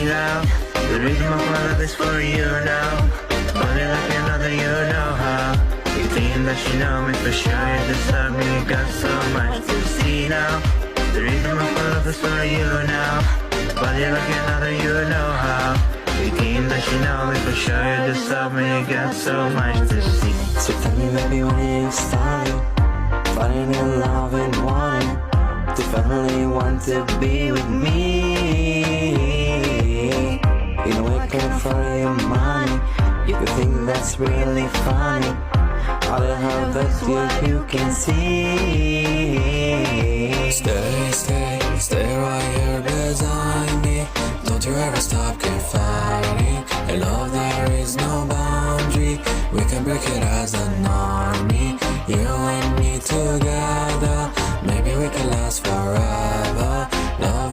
now. The reason of my love is for you now. Body like another, you know how. You think that you know me for sure, you deserve me. You got so much to see now. The reason of my love is for you now. Body like another, you know how. You think that you know me for sure, you deserve me. You got so much to see. So tell me baby, when you started falling in love and wanting to finally want to be with me. You know I care for your money. You think that's really funny. All I have that you can see. Stay right here beside me. Don't you ever stop, keep fighting. In love there is no boundary. We can break it as an army. You and me together, maybe we can last forever.